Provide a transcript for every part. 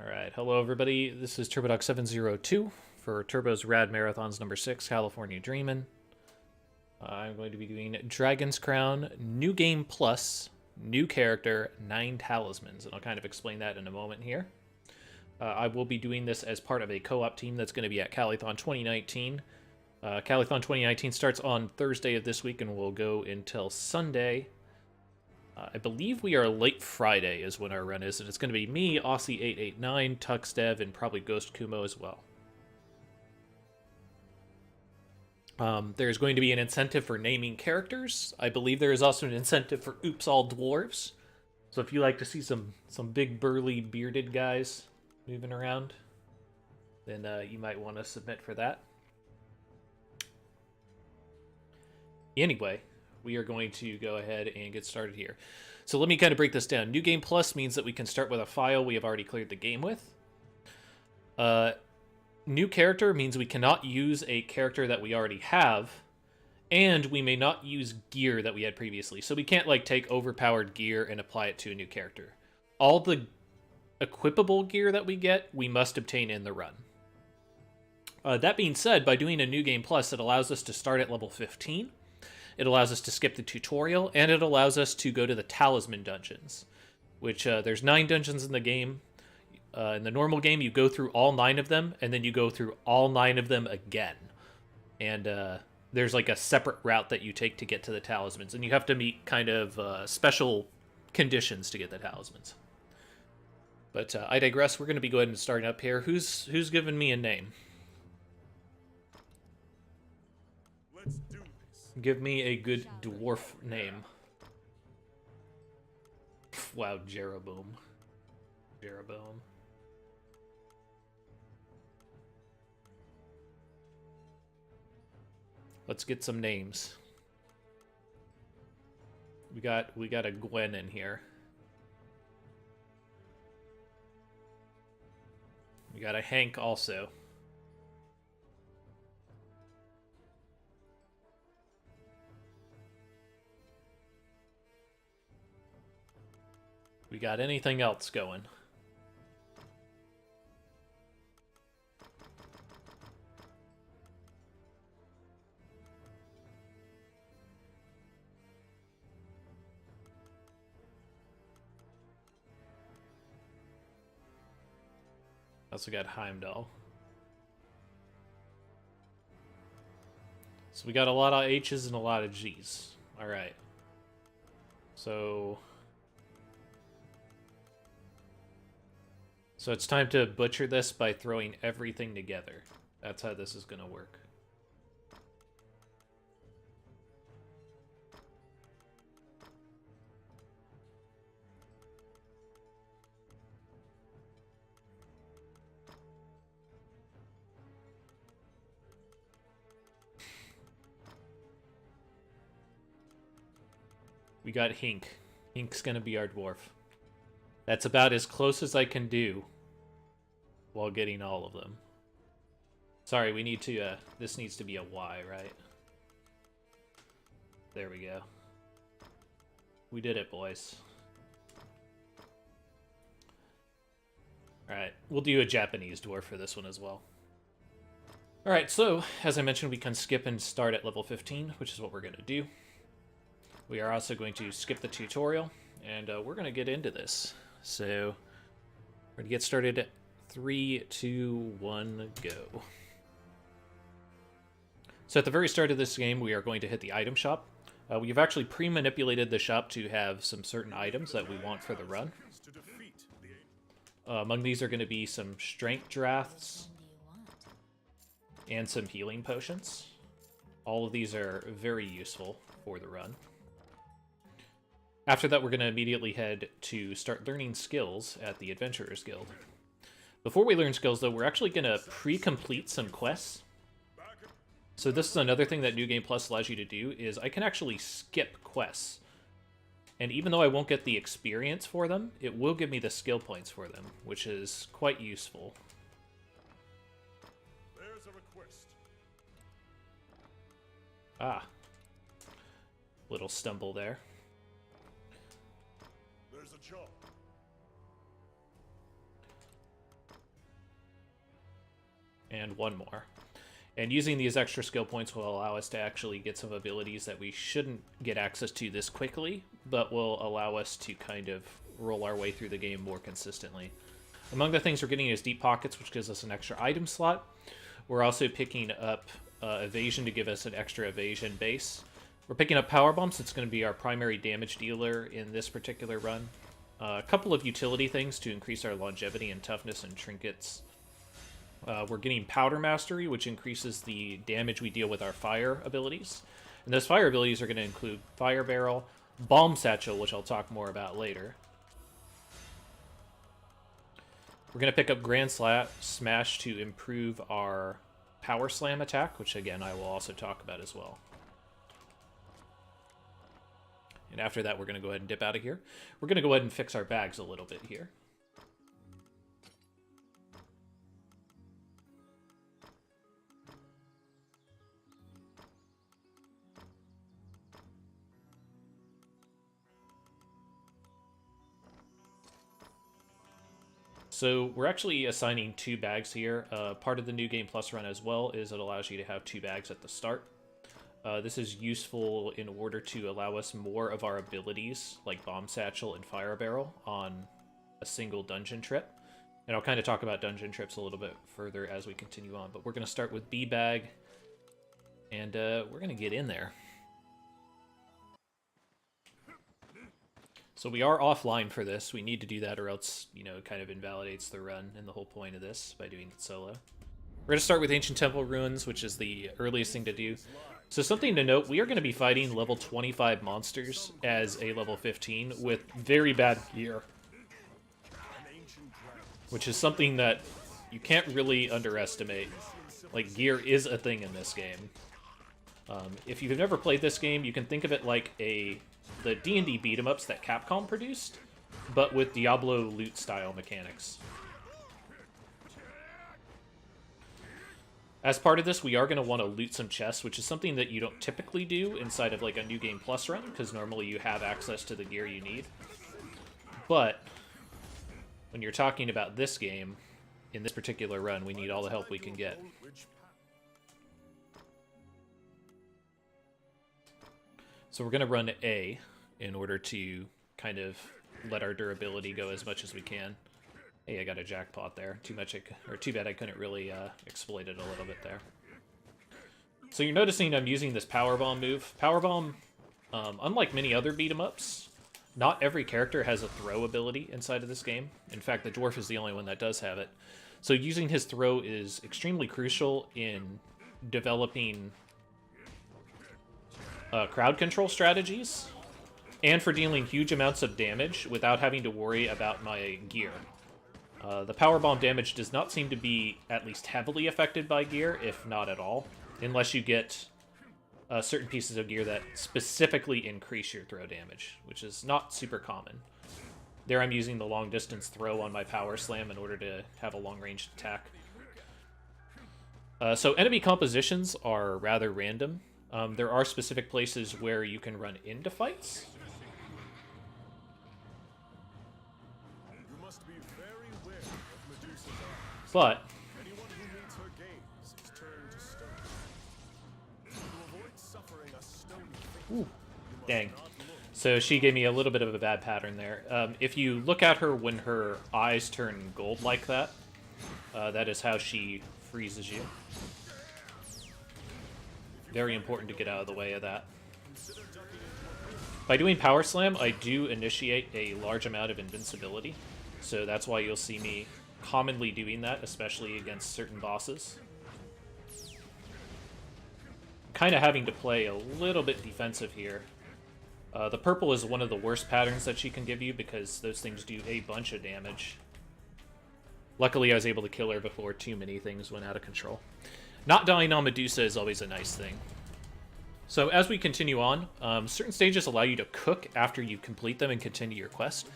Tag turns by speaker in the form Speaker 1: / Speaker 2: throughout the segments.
Speaker 1: Alright, hello everybody. This is TurboDoc702 for Turbo's Rad Marathons number 6, California Dreamin'. I'm going to be doing Dragon's Crown, New Game Plus, New Character, 9 Talismans, and I'll kind of explain that in a moment here. I will be doing this as part of a co-op team that's going to be at Calithon 2019. Calithon 2019 starts on Thursday of this week and will go until Sunday. I believe we are late Friday is when our run is, and it's going to be me, Aussie889, TuxDev, and probably Ghost Kumo as well. There's going to be an incentive for naming characters. I believe there is also an incentive for Oops All Dwarves. So if you like to see some big burly bearded guys moving around, then you might want to submit for that. Anyway, we are going to go ahead and get started here. So let me kind of break this down. New Game Plus means that we can start with a file we have already cleared the game with. New Character means we cannot use a character that we already have, and we may not use gear that we had previously. So we can't like take overpowered gear and apply it to a new character. All the equipable gear that we get, we must obtain in the run. That being said, by doing a New Game Plus, it allows us to start at level 15. It allows us to skip the tutorial, and it allows us to go to the Talisman dungeons, which there's 9 dungeons in the game. In the normal game, you go through all 9 of them, and then you go through all 9 of them again. And there's like a separate route that you take to get to the Talismans, and you have to meet kind of special conditions to get the Talismans. But I digress. We're going to be going and starting up here. Who's given me a name?
Speaker 2: Let's do this.
Speaker 1: Give me a good dwarf name. Wow, Jeroboam. Jeroboam. Let's get some names. We got a Gwen in here. We got a Hank also. We got anything else going? Also got Heimdall. So we got a lot of H's and a lot of G's. Alright. So it's time to butcher this by throwing everything together. That's how this is going to work. We got Hink. Hink's going to be our dwarf. That's about as close as I can do while getting all of them. Sorry, we need to, this needs to be a Y, right? There we go. We did it, boys. Alright, we'll do a Japanese dwarf for this one as well. Alright, so, as I mentioned, we can skip and start at level 15, which is what we're going to do. We are also going to skip the tutorial, and we're going to get into this. So, we're going to get started at 3, 2, 1, go. So at the very start of this game, we are going to hit the item shop. We've actually pre-manipulated the shop to have some certain items that we want for the run. Among these are going to be some strength drafts and some healing potions. All of these are very useful for the run. After that, we're going to immediately head to start learning skills at the Adventurers Guild. Before we learn skills, though, we're actually going to pre-complete some quests. So this is another thing that New Game Plus allows you to do, is I can actually skip quests. And even though I won't get the experience for them, it will give me the skill points for them, which is quite useful.
Speaker 2: There's a request.
Speaker 1: Ah. Little stumble there.
Speaker 2: There's a job.
Speaker 1: and one more. And using these extra skill points will allow us to actually get some abilities that we shouldn't get access to this quickly, but will allow us to kind of roll our way through the game more consistently. Among the things we're getting is Deep Pockets, which gives us an extra item slot. We're also picking up Evasion to give us an extra evasion base. We're picking up Power Bombs. It's going to be our primary damage dealer in this particular run. A couple of utility things to increase our longevity and toughness and trinkets. We're getting Powder Mastery, which increases the damage we deal with our fire abilities. And those fire abilities are going to include Fire Barrel, Bomb Satchel, which I'll talk more about later. We're going to pick up Grand Smash to improve our Power Slam attack, which again I will also talk about as well. And after that, we're going to go ahead and dip out of here. We're going to go ahead and fix our bags a little bit here. So we're actually assigning 2 bags here. Part of the New Game Plus run as well is it allows you to have 2 bags at the start. This is useful in order to allow us more of our abilities, like Bomb Satchel and Fire Barrel, on a single dungeon trip. And I'll kind of talk about dungeon trips a little bit further as we continue on. But we're going to start with B-Bag, and we're going to get in there. So we are offline for this. We need to do that or else, you know, it kind of invalidates the run and the whole point of this by doing it solo. We're going to start with Ancient Temple Ruins, which is the earliest thing to do. So something to note, we are going to be fighting level 25 monsters as a level 15 with very bad gear. Which is something that you can't really underestimate. Like, gear is a thing in this game. If you've never played this game, you can think of it like the D&D beat-em-ups that Capcom produced, but with Diablo loot-style mechanics. As part of this, we are going to want to loot some chests, which is something that you don't typically do inside of like a New Game Plus run, because normally you have access to the gear you need. But when you're talking about this game, in this particular run, we need all the help we can get. So we're going to run A in order to kind of let our durability go as much as we can. Hey, I got a jackpot there. Too bad I couldn't really exploit it a little bit there. So you're noticing I'm using this Power Bomb move. Power Bomb, unlike many other beat-em-ups, not every character has a throw ability inside of this game. In fact, the dwarf is the only one that does have it. So using his throw is extremely crucial in developing crowd control strategies, and for dealing huge amounts of damage without having to worry about my gear. The power bomb damage does not seem to be at least heavily affected by gear, if not at all, unless you get certain pieces of gear that specifically increase your throw damage, which is not super common. There I'm using the long distance throw on my power slam in order to have a long range attack. So enemy compositions are rather random. There are specific places where you can run into fights. But ooh, dang. So she gave me a little bit of a bad pattern there. If you look at her when her eyes turn gold like that, that is how she freezes you. Very important to get out of the way of that. By doing Power Slam, I do initiate a large amount of invincibility. So that's why you'll see me commonly doing that, especially against certain bosses. Kind of having to play a little bit defensive here. The purple is one of the worst patterns that she can give you because those things do a bunch of damage. Luckily, I was able to kill her before too many things went out of control. Not dying on Medusa is always a nice thing. So as we continue on, certain stages allow you to cook after you complete them and continue your quest.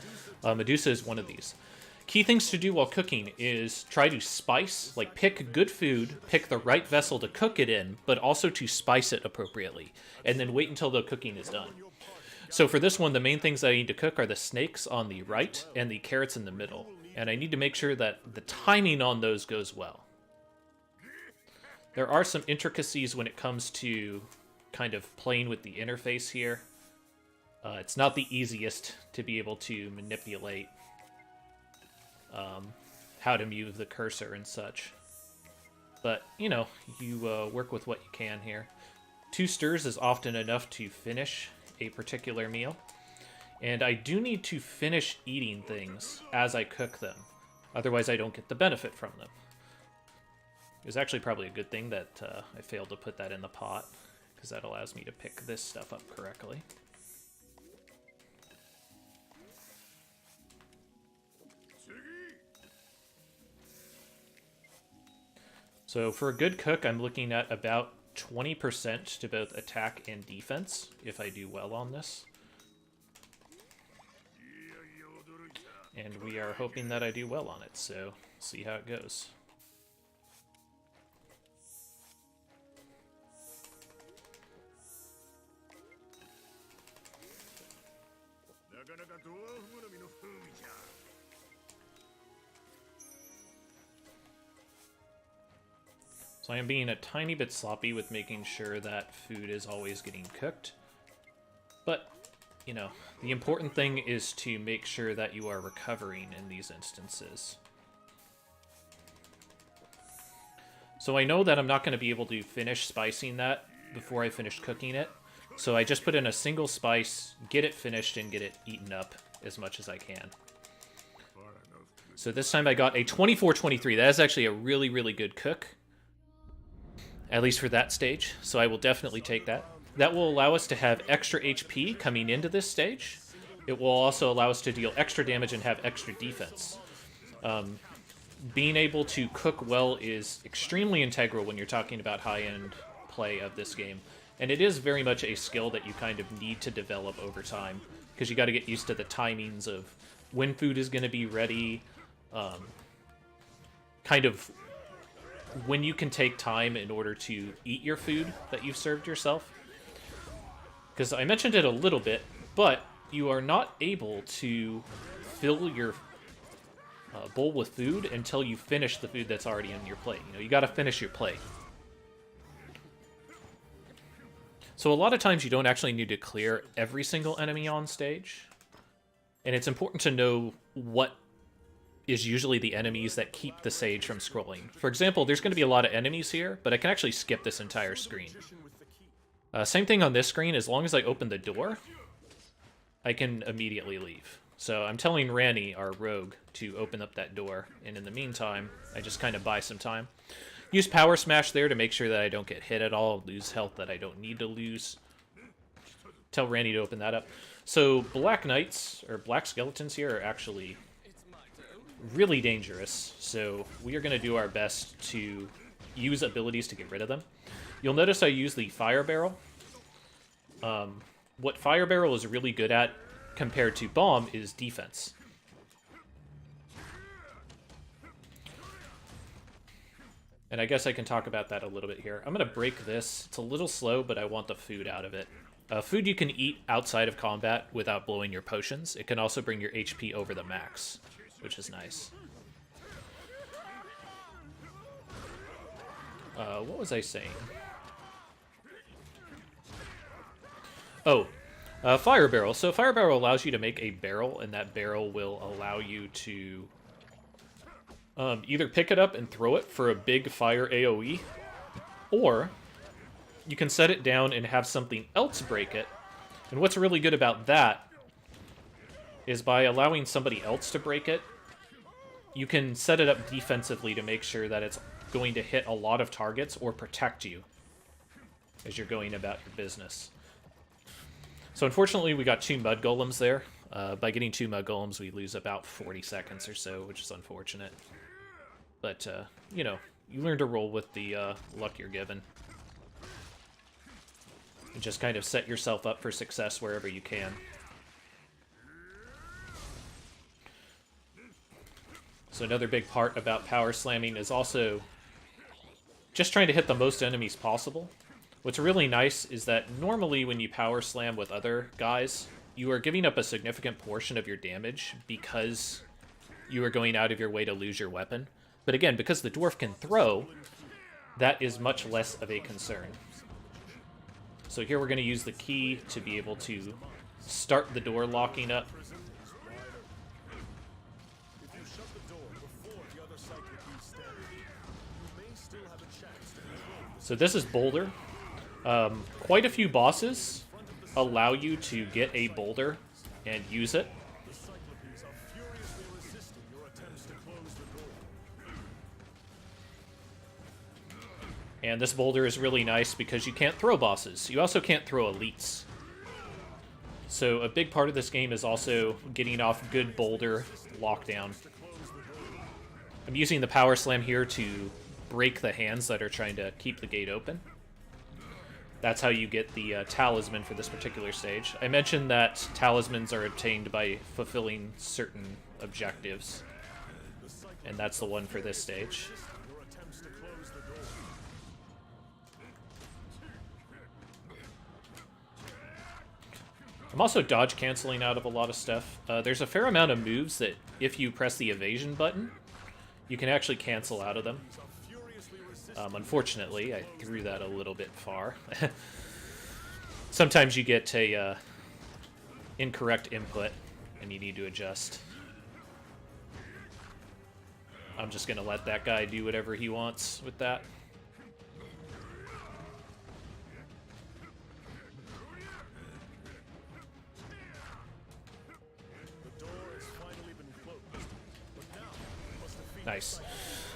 Speaker 1: Medusa is one of these. Key things to do while cooking is try to spice, like pick good food, pick the right vessel to cook it in, but also to spice it appropriately, and then wait until the cooking is done. So for this one, the main things I need to cook are the snakes on the right and the carrots in the middle, and I need to make sure that the timing on those goes well. There are some intricacies when it comes to kind of playing with the interface here. It's not the easiest to be able to manipulate how to move the cursor and such. But, you know, you work with what you can here. 2 stirs is often enough to finish a particular meal. And I do need to finish eating things as I cook them. Otherwise, I don't get the benefit from them. It was actually probably a good thing that I failed to put that in the pot, because that allows me to pick this stuff up correctly. So for a good cook, I'm looking at about 20% to both attack and defense, if I do well on this. And we are hoping that I do well on it, so see how it goes. So I am being a tiny bit sloppy with making sure that food is always getting cooked. But, you know, the important thing is to make sure that you are recovering in these instances. So I know that I'm not going to be able to finish spicing that before I finish cooking it. So I just put in a single spice, get it finished, and get it eaten up as much as I can. So this time I got a 24-23. That is actually a really, really good cook. At least for that stage. So I will definitely take that. That will allow us to have extra HP coming into this stage. It will also allow us to deal extra damage and have extra defense. Being able to cook well is extremely integral when you're talking about high-end play of this game. And it is very much a skill that you kind of need to develop over time, because you got to get used to the timings of when food is going to be ready, kind of when you can take time in order to eat your food that you've served yourself. Because I mentioned it a little bit, but you are not able to fill your bowl with food until you finish the food that's already in your plate. You know, you got to finish your plate. So a lot of times you don't actually need to clear every single enemy on stage. And it's important to know what is usually the enemies that keep the sage from scrolling. For example, there's going to be a lot of enemies here, but I can actually skip this entire screen. Same thing on this screen. As long as I open the door, I can immediately leave. So I'm telling Ranny, our rogue, to open up that door, and in the meantime, I just kind of buy some time. Use Power Smash there to make sure that I don't get hit at all, lose health that I don't need to lose. Tell Randy to open that up. So Black Knights, or Black Skeletons here, are actually really dangerous, so we are going to do our best to use abilities to get rid of them. You'll notice I use the Fire Barrel. What Fire Barrel is really good at compared to Bomb is defense. And I guess I can talk about that a little bit here. I'm going to break this. It's a little slow, but I want the food out of it. Food you can eat outside of combat without blowing your potions. It can also bring your HP over the max, which is nice. What was I saying? Oh, Fire Barrel. So Fire Barrel allows you to make a barrel, and that barrel will allow you to either pick it up and throw it for a big fire AoE, or you can set it down and have something else break it. And what's really good about that is by allowing somebody else to break it, you can set it up defensively to make sure that it's going to hit a lot of targets or protect you as you're going about your business. So unfortunately, we got 2 Mud Golems there. By getting 2 Mud Golems, we lose about 40 seconds or so, which is unfortunate. But, you know, you learn to roll with the luck you're given. And just kind of set yourself up for success wherever you can. So another big part about power slamming is also just trying to hit the most enemies possible. What's really nice is that normally when you power slam with other guys, you are giving up a significant portion of your damage because you are going out of your way to lose your weapon. But again, because the dwarf can throw, that is much less of a concern. So here we're going to use the key to be able to start the door locking up.
Speaker 2: If you shut the door before the other cycler keys standing, you may still have a chance to control the
Speaker 1: So this is Boulder. Quite a few bosses allow you to get a boulder and use it.
Speaker 2: cyclopees are furiously resisting your attempts to close the door.
Speaker 1: And this boulder is really nice because you can't throw bosses. You also can't throw elites. So a big part of this game is also getting off good boulder lockdown. I'm using the power slam here to break the hands that are trying to keep the gate open. That's how you get the talisman for this particular stage. I mentioned that talismans are obtained by fulfilling certain objectives. And that's the one for this stage.
Speaker 2: Your attempts to close the door.
Speaker 1: I'm also dodge canceling out of a lot of stuff. There's a fair amount of moves that if you press the evasion button, you can actually cancel out of them. Unfortunately, I threw that a little bit far. Sometimes you get a incorrect input and you need to adjust. I'm just going to let that guy do whatever he wants with that. Nice.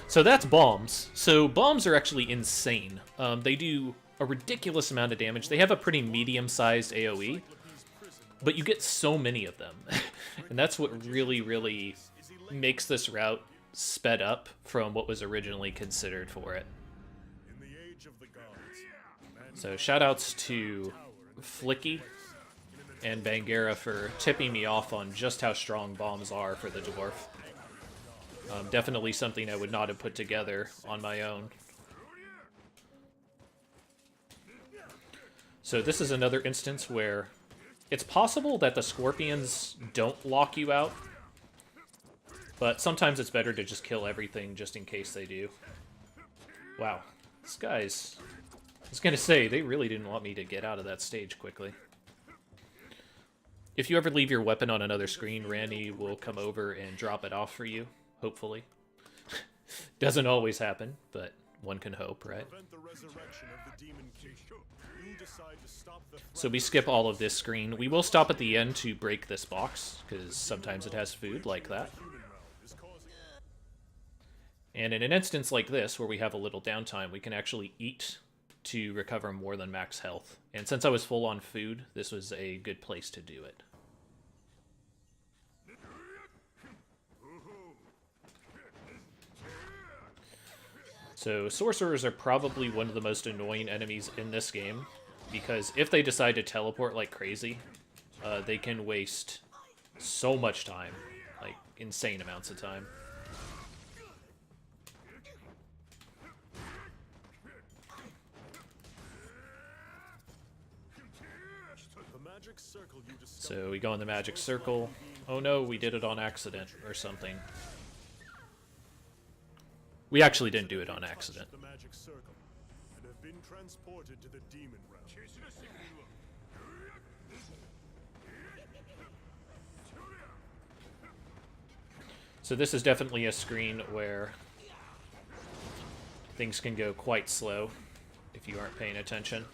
Speaker 1: So that's bombs. So bombs are actually insane. They do a ridiculous amount of damage. They have a pretty medium-sized AoE, but you get so many of them. And that's what really, really makes this route sped up from what was originally considered for it.
Speaker 2: In the age of the gods,
Speaker 1: So shoutouts to Flicky and Bangera for tipping me off on just how strong bombs are for the dwarf. Definitely something I would not have put together on my own. So this is another instance where it's possible that the scorpions don't lock you out, but sometimes it's better to just kill everything just in case they do. Wow, this guy's... I was gonna say, they really didn't want me to get out of that stage quickly. If you ever leave your weapon on another screen, Randy will come over and drop it off for you. Hopefully. Doesn't always happen, but one can hope, right?
Speaker 2: prevent the resurrection of the demon king. You decide to stop the
Speaker 1: So we skip all of this screen. We will stop at the end to break this box, because sometimes it has food like that.
Speaker 2: is causing
Speaker 1: And in an instance like this, where we have a little downtime, we can actually eat to recover more than max health. And since I was full on food, this was a good place to do it. So sorcerers are probably one of the most annoying enemies in this game, because if they decide to teleport like crazy, they can waste so much time, like insane amounts of time.
Speaker 2: the magic circle you discovered.
Speaker 1: So we go in the magic circle. Oh no, we did it on accident or something. We actually didn't do it on accident.
Speaker 2: The magic circle and have been transported to the demon realm.
Speaker 1: So this is definitely a screen where things can go quite slow if you aren't paying attention.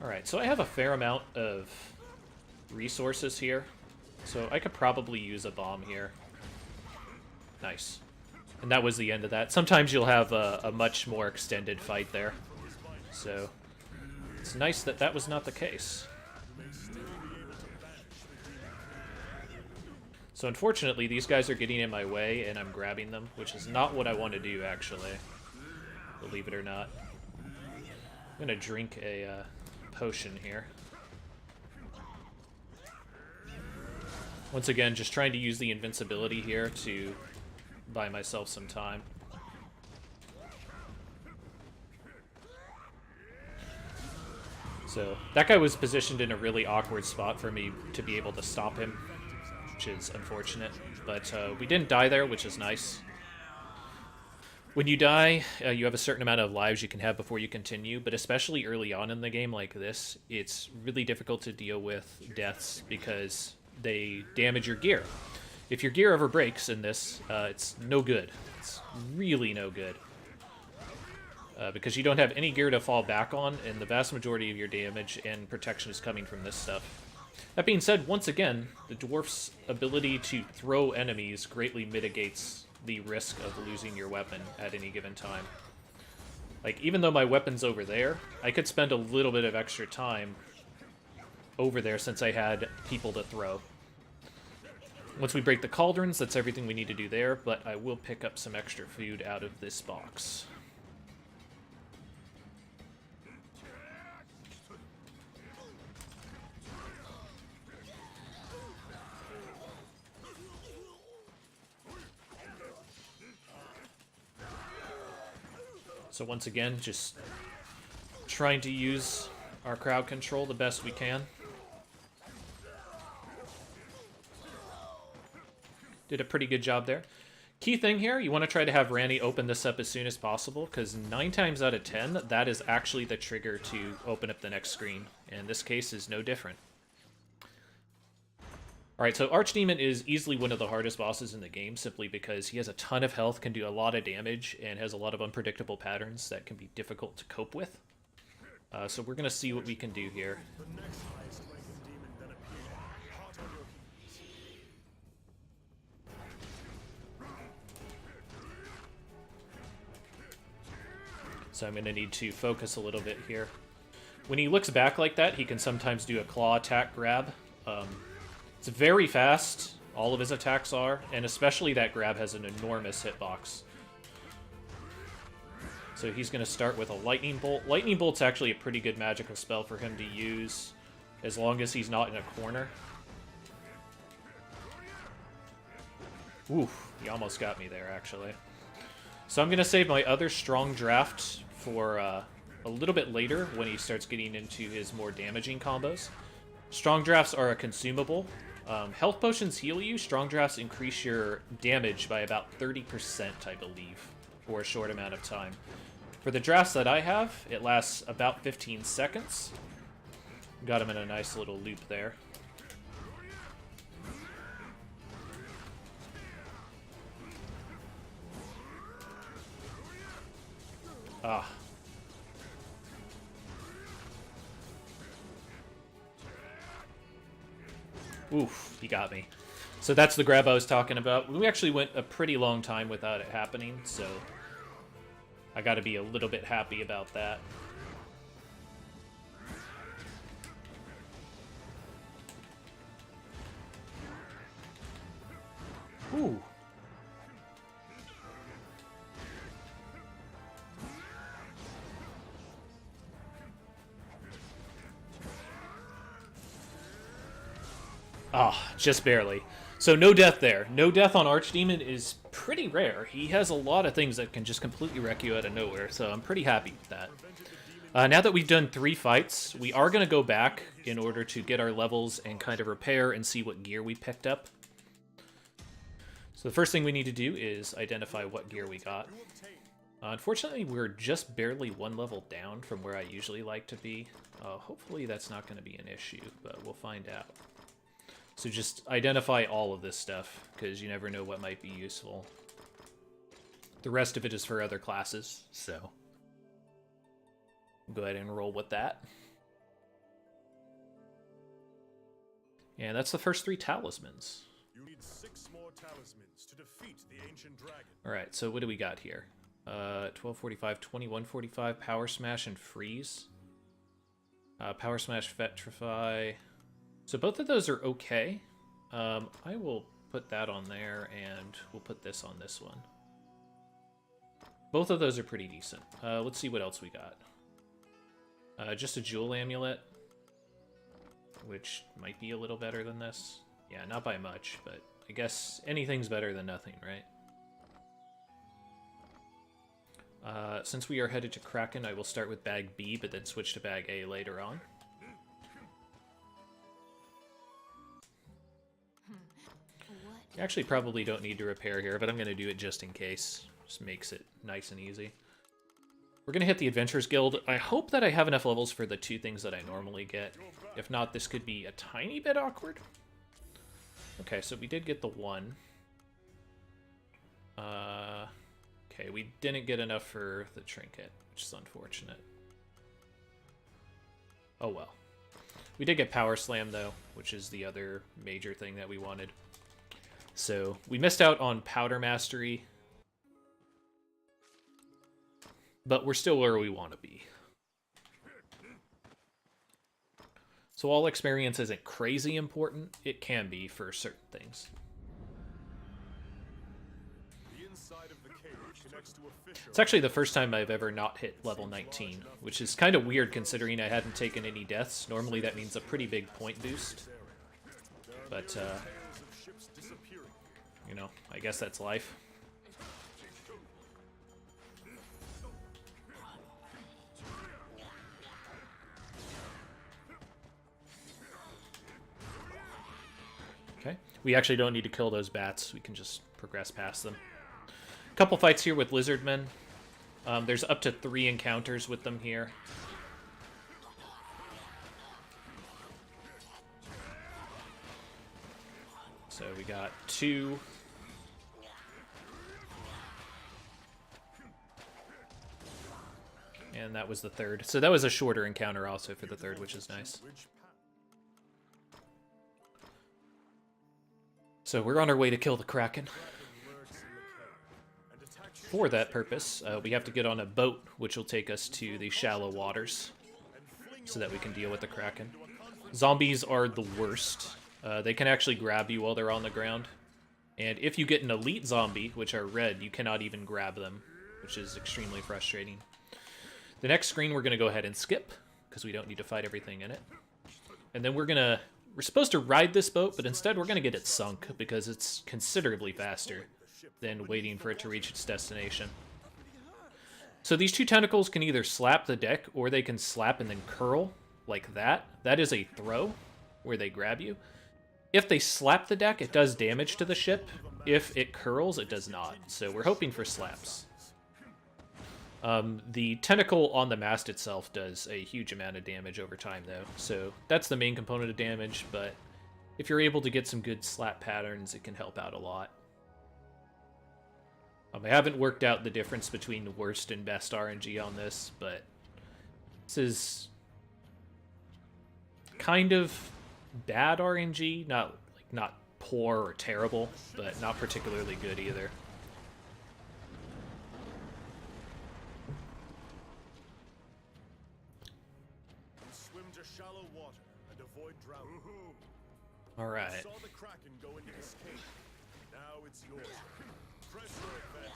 Speaker 1: Alright, so I have a fair amount of resources here. So I could probably use a bomb here. Nice. And that was the end of that. Sometimes you'll have a much more extended fight there. So it's nice that that was not the case. So unfortunately, these guys are getting in my way, and I'm grabbing them, which is not what I want to do, actually. Believe it or not. I'm going to drink a potion here. Once again, just trying to use the invincibility here to buy myself some time. So that guy was positioned in a really awkward spot for me to be able to stop him. which is unfortunate. But we didn't die there, which is nice. When you die, you have a certain amount of lives you can have before you continue, but especially early on in the game like this, it's really difficult to deal with deaths because they damage your gear. If your gear ever breaks in this, it's no good. It's really no good. Because you don't have any gear to fall back on, and the vast majority of your damage and protection is coming from this stuff. That being said, once again, the dwarf's ability to throw enemies greatly mitigates the risk of losing your weapon at any given time. Like, even though my weapon's over there, I could spend a little bit of extra time over there since I had people to throw. Once we break the cauldrons, that's everything we need to do there, but I will pick up some extra food out of this box. So once again, just trying to use our crowd control the best we can. Did a pretty good job there. Key thing here, you want to try to have Randy open this up as soon as possible, because 9 times out of 10, that is actually the trigger to open up the next screen. And this case is no different. Alright, so Archdemon is easily one of the hardest bosses in the game, simply because he has a ton of health, can do a lot of damage, and has a lot of unpredictable patterns that can be difficult to cope with. So we're going to see what we can do here. So I'm going to need to focus a little bit here. When he looks back like that, he can sometimes do a claw attack grab. It's very fast, all of his attacks are, and especially that grab has an enormous hitbox. So he's going to start with a Lightning Bolt. Lightning Bolt's actually a pretty good magical spell for him to use, as long as he's not in a corner. Oof, he almost got me there, actually. So I'm going to save my other strong draft for a little bit later, when he starts getting into his more damaging combos. Strong drafts are a consumable. Health potions heal you. Strong drafts increase your damage by about 30%, I believe, for a short amount of time. For the drafts that I have, it lasts about 15 seconds. Got him in a nice little loop there. Ah. Oof, he got me. So that's the grab I was talking about. We actually went a pretty long time without it happening, so I gotta be a little bit happy about that. Ooh. Ah, just barely. So no death there. No death on Archdemon is pretty rare. He has a lot of things that can just completely wreck you out of nowhere, so I'm pretty happy with that. Now that we've done 3 fights, we are going to go back in order to get our levels and kind of repair and see what gear we picked up. So the first thing we need to do is identify what gear we got. Unfortunately, we're just barely 1 level down from where I usually like to be. Hopefully that's not going to be an issue, but we'll find out. So just identify all of this stuff, because you never know what might be useful. The rest of it is for other classes, so go ahead and roll with that. And that's the first 3 talismans.
Speaker 2: You need 6 more talismans to defeat the ancient dragon.
Speaker 1: Alright, so what do we got here? 1245, 2145, Power Smash, and Freeze. Power Smash, Petrify. So both of those are okay. I will put that on there, and we'll put this on this one. Both of those are pretty decent. Let's see what else we got. Just a Jewel Amulet, which might be a little better than this. Yeah, not by much, but I guess anything's better than nothing, right? Since we are headed to Kraken, I will start with Bag B, but then switch to Bag A later on. You actually probably don't need to repair here, but I'm going to do it just in case. Just makes it nice and easy. We're going to hit the Adventurers Guild. I hope that I have enough levels for the 2 things that I normally get. If not, this could be a tiny bit awkward. Okay, so we did get the 1. Okay, we didn't get enough for the trinket, which is unfortunate. Oh well. We did get Power Slam, though, which is the other major thing that we wanted. So, we missed out on Powder Mastery, but we're still where we want to be. So all experience isn't crazy important. It can be for certain things.
Speaker 2: The inside of the cage connects to a fissure.
Speaker 1: It's actually the first time I've ever not hit level 19, which is kind of weird considering I hadn't taken any deaths. Normally that means a pretty big point boost. But,
Speaker 2: Tales of ships disappearing.
Speaker 1: you know, I guess that's life. Okay, we actually don't need to kill those bats. We can just progress past them. A couple fights here with lizardmen. There's up to 3 encounters with them here. So we got 2. And that was the 3rd. So that was a shorter encounter also for the 3rd, which is nice. So we're on our way to kill the Kraken. For that purpose, we have to get on a boat, which will take us to the shallow waters, so that we can deal with the Kraken. Zombies are the worst. They can actually grab you while they're on the ground. And if you get an elite zombie, which are red, you cannot even grab them, which is extremely frustrating. The next screen we're going to go ahead and skip, because we don't need to fight everything in it. And then we're supposed to ride this boat, but instead we're going to get it sunk, because it's considerably faster than waiting for it to reach its destination. So these 2 tentacles can either slap the deck, or they can slap and then curl, like that. That is a throw, where they grab you. If they slap the deck, it does damage to the ship. If it curls, it does not. So we're hoping for slaps. The tentacle on the mast itself does a huge amount of damage over time, though. So that's the main component of damage, but if you're able to get some good slap patterns, it can help out a lot. I haven't worked out the difference between the worst and best RNG on this, but this is kind of bad RNG. Not poor or terrible, but not particularly good either.
Speaker 2: Swim to shallow water and avoid drowning.
Speaker 1: All right.
Speaker 2: Saw the Kraken go into this cave. Now it's yours. Press your advantage.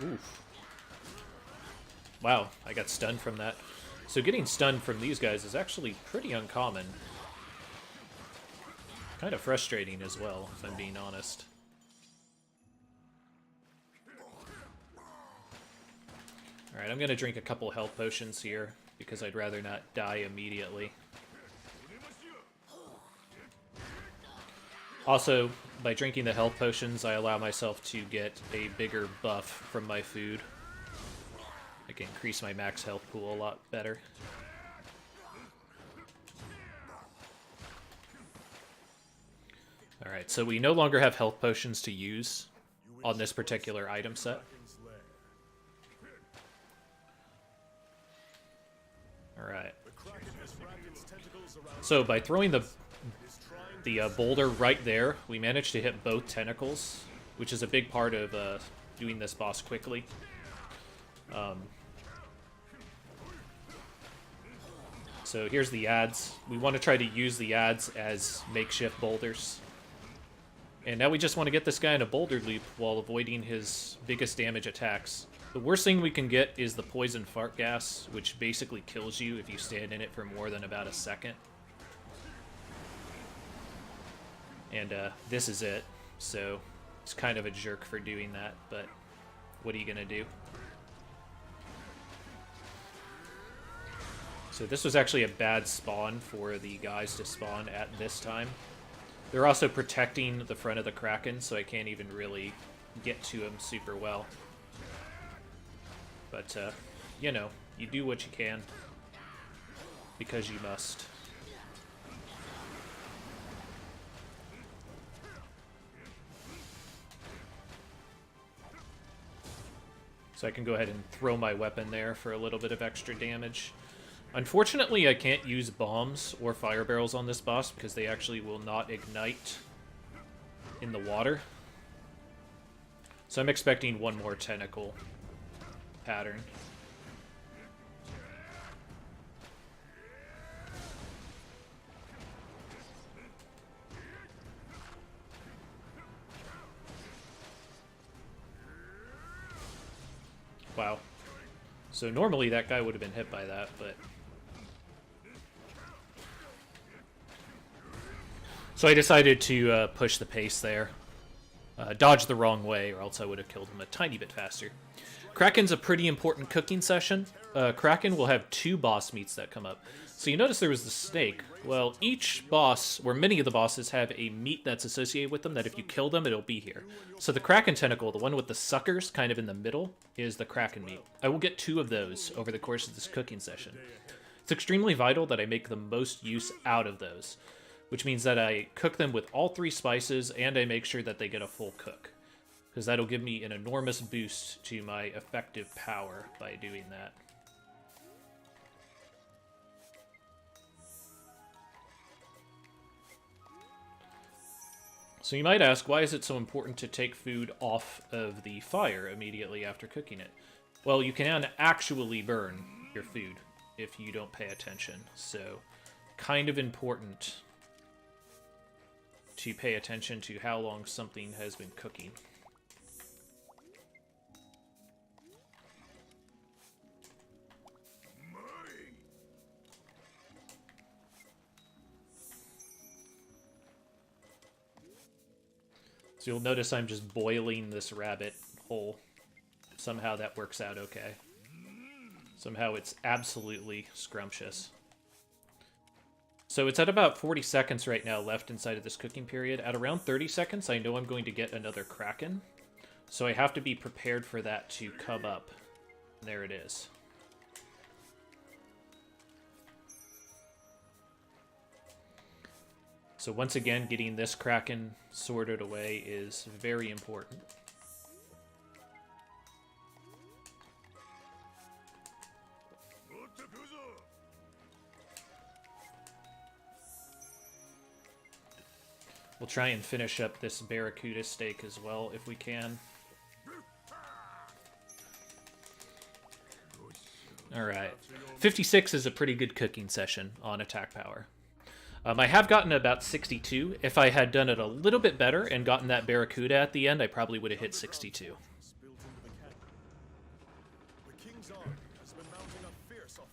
Speaker 1: Oof. Wow, I got stunned from that. So getting stunned from these guys is actually pretty uncommon. Kind of frustrating as well, if I'm being honest. Alright, I'm going to drink a couple health potions here, because I'd rather not die immediately. Also, by drinking the health potions, I allow myself to get a bigger buff from my food. I can increase my max health pool a lot better. Alright, so we no longer have health potions to use on this particular item set. Alright. So by throwing the boulder right there, we managed to hit both tentacles, which is a big part of doing this boss quickly. So here's the adds. We want to try to use the adds as makeshift boulders. And now we just want to get this guy in a boulder loop while avoiding his biggest damage attacks. The worst thing we can get is the poison fart gas, which basically kills you if you stand in it for more than about a second. And this is it, so it's kind of a jerk for doing that, but what are you gonna do? So this was actually a bad spawn for the guys to spawn at this time. They're also protecting the front of the Kraken, so I can't even really get to him super well. But, you know, you do what you can. Because you must. So I can go ahead and throw my weapon there for a little bit of extra damage. Unfortunately, I can't use bombs or fire barrels on this boss because they actually will not ignite in the water. So I'm expecting one more tentacle pattern. Wow. So normally that guy would have been hit by that, but... So I decided to push the pace there. Dodge the wrong way, or else I would have killed him a tiny bit faster. Kraken's a pretty important cooking session. Kraken will have 2 boss meats that come up. So you notice there was the snake. Well, each boss, or many of the bosses, have a meat that's associated with them that if you kill them, it'll be here. So the Kraken tentacle, the one with the suckers kind of in the middle, is the Kraken meat. I will get 2 of those over the course of this cooking session. It's extremely vital that I make the most use out of those, which means that I cook them with all 3 spices and I make sure that they get a full cook, because that'll give me an enormous boost to my effective power by doing that. So you might ask, why is it so important to take food off of the fire immediately after cooking it? Well, you can actually burn your food if you don't pay attention, so kind of important to pay attention to how long something has been cooking. So you'll notice I'm just boiling this rabbit whole. Somehow that works out okay. Somehow it's absolutely scrumptious. So it's at about 40 seconds right now left inside of this cooking period. At around 30 seconds, I know I'm going to get another Kraken. So I have to be prepared for that to come up. There it is. So once again, getting this Kraken sorted away is very important. We'll try and finish up this Barracuda steak as well, if we can. Alright. 56 is a pretty good cooking session on attack power. I have gotten about 62. If I had done it a little bit better and gotten that Barracuda at the end, I probably would have hit 62.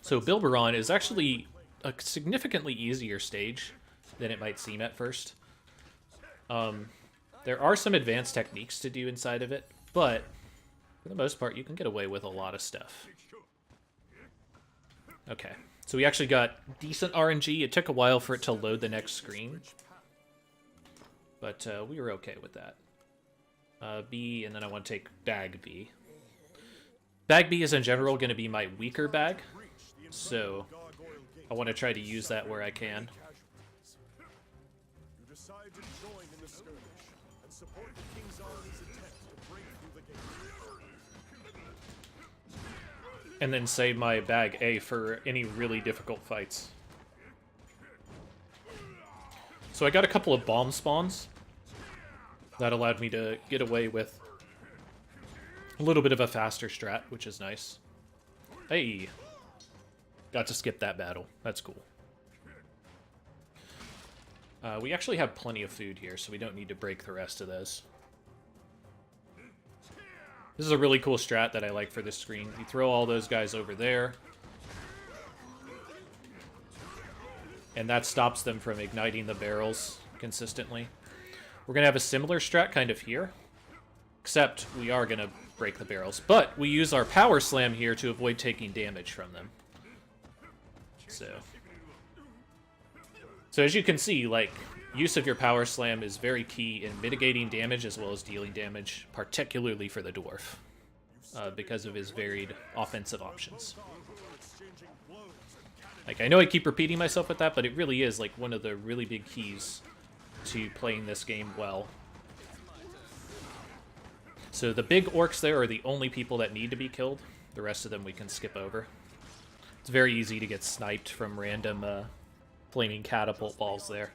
Speaker 1: So Bilberon is actually a significantly easier stage than it might seem at first. There are some advanced techniques to do inside of it, but for the most part, you can get away with a lot of stuff. Okay, so we actually got decent RNG. It took a while for it to load the next screen, but we were okay with that. B, and then I want to take bag B. Bag B is in general going to be my weaker bag, so I want to try to use that where I can. And then save my bag A for any really difficult fights. So I got a couple of bomb spawns. That allowed me to get away with a little bit of a faster strat, which is nice. Hey! Got to skip that battle. That's cool. We actually have plenty of food here, so we don't need to break the rest of those. This is a really cool strat that I like for this screen. You throw all those guys over there, and that stops them from igniting the barrels consistently. We're going to have a similar strat kind of here, except we are going to break the barrels. But we use our power slam here to avoid taking damage from them. So as you can see, like, use of your power slam is very key in mitigating damage as well as dealing damage, particularly for the dwarf, because of his varied offensive options. Like, I know I keep repeating myself with that, but it really is, like, one of the really big keys to playing this game well. So the big orcs there are the only people that need to be killed. The rest of them we can skip over. It's very easy to get sniped from random flaming catapult balls there.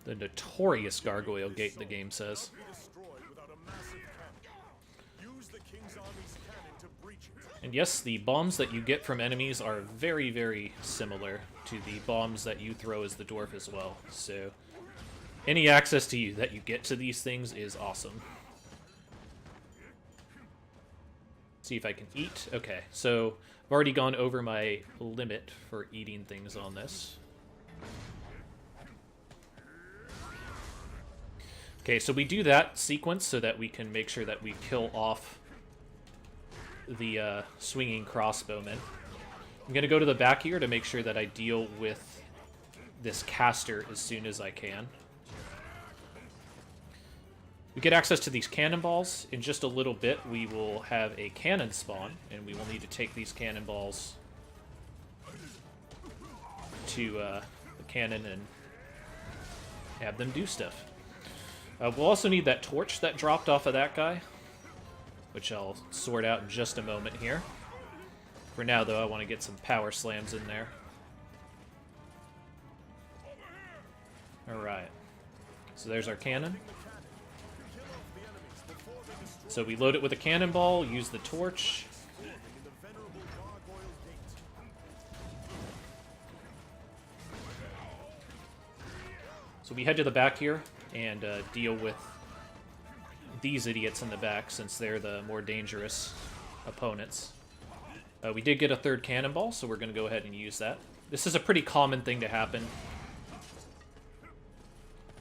Speaker 1: The notorious Gargoyle Gate, the game says. And yes, the bombs that you get from enemies are very, very similar to the bombs that you throw as the dwarf as well. So any access to you that you get to these things is awesome. See if I can eat. Okay, so I've already gone over my limit for eating things on this. Okay, so we do that sequence so that we can make sure that we kill off the swinging crossbowmen. I'm going to go to the back here to make sure that I deal with this caster as soon as I can. We get access to these cannonballs. In just a little bit, we will have a cannon spawn, and we will need to take these cannonballs to the cannon and have them do stuff. We'll also need that torch that dropped off of that guy, which I'll sort out in just a moment here. For now, though, I want to get some power slams in there. Alright. So there's our cannon. So we load it with a cannonball, use the torch. So we head to the back here and deal with these idiots in the back, since they're the more dangerous opponents. We did get a third cannonball, so we're going to go ahead and use that. This is a pretty common thing to happen.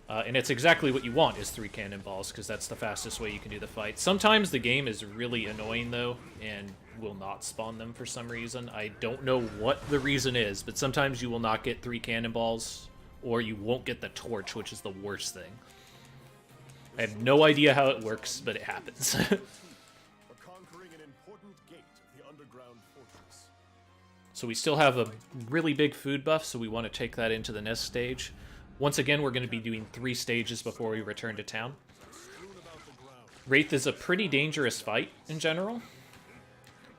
Speaker 1: And it's exactly what you want, is 3 cannonballs, because that's the fastest way you can do the fight. Sometimes the game is really annoying, though, and will not spawn them for some reason. I don't know what the reason is, but sometimes you will not get 3 cannonballs, or you won't get the torch, which is the worst thing. I have no idea how it works, but it happens. So we still have a really big food buff, so we want to take that into the next stage. Once again, we're going to be doing 3 stages before we return to town. Wraith is a pretty dangerous fight in general,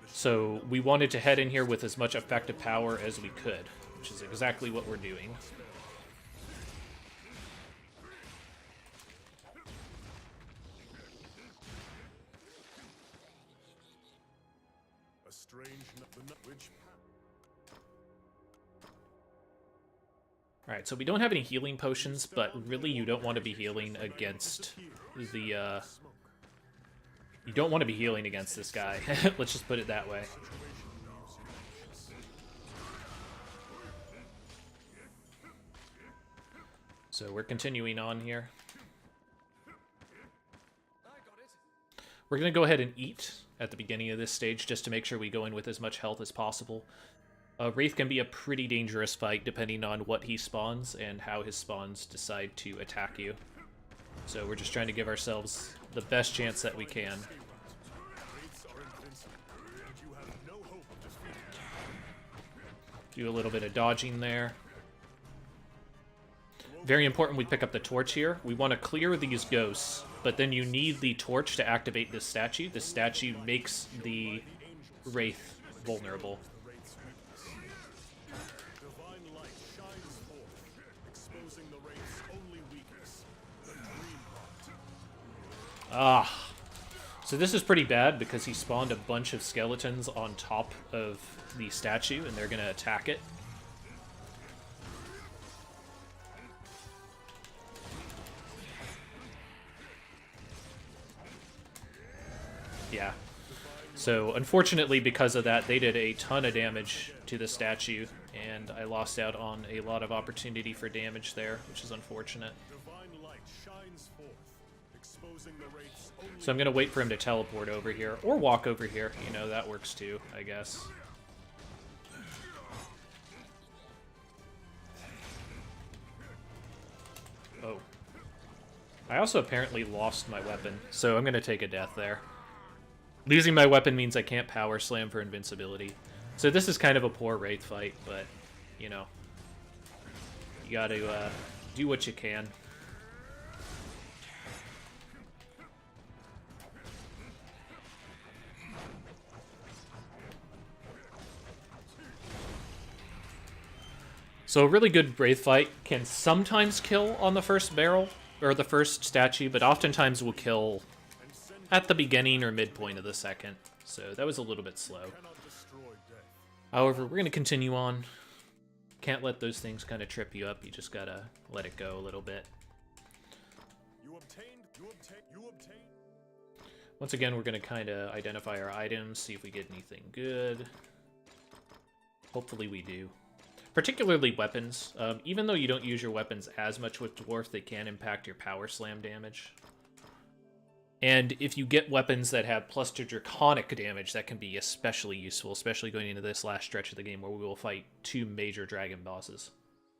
Speaker 1: so we wanted to head in here with as much effective power as we could, which is exactly what we're doing. Alright, so we don't have any healing potions, but really you don't want to be healing against the, you don't want to be healing against this guy. Let's just put it that way. So we're continuing on here. We're going to go ahead and eat at the beginning of this stage, just to make sure we go in with as much health as possible. Wraith can be a pretty dangerous fight depending on what he spawns and how his spawns decide to attack you. So we're just trying to give ourselves the best chance that we can. Do a little bit of dodging there. Very important we pick up the torch here. We want to clear these ghosts, but then you need the torch to activate this statue. This statue makes the Wraith vulnerable. So this is pretty bad because he spawned a bunch of skeletons on top of the statue, and they're going to attack it. Yeah. So unfortunately, because of that, they did a ton of damage to the statue, and I lost out on a lot of opportunity for damage there, which is unfortunate. So I'm going to wait for him to teleport over here, or walk over here. You know, that works too, I guess. Oh. I also apparently lost my weapon, so I'm going to take a death there. Losing my weapon means I can't power slam for invincibility. So this is kind of a poor Wraith fight, but, you know. You gotta do what you can. So a really good Wraith fight can sometimes kill on the first barrel, or the first statue, but oftentimes will kill at the beginning or midpoint of the second. So that was a little bit slow. However, we're going to continue on. Can't let those things kind of trip you up. You just gotta let it go a little bit. Once again, we're going to kind of identify our items, see if we get anything good. Hopefully we do. Particularly weapons. Even though you don't use your weapons as much with Dwarf, they can impact your power slam damage. And if you get weapons that have plus to draconic damage, that can be especially useful, especially going into this last stretch of the game where we will fight 2 major dragon bosses.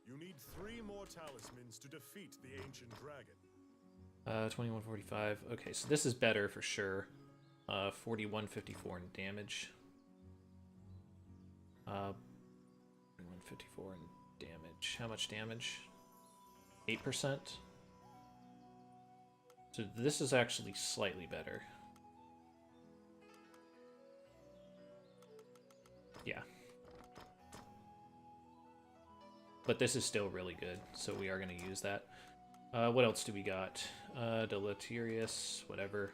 Speaker 2: You need 3 more talismans to defeat the ancient dragon.
Speaker 1: 2145. Okay, so this is better for sure. 4154 in damage. 5154 in damage. How much damage? 8%. So this is actually slightly better. Yeah. But this is still really good, so we are going to use that. What else do we got? Deleterious, whatever.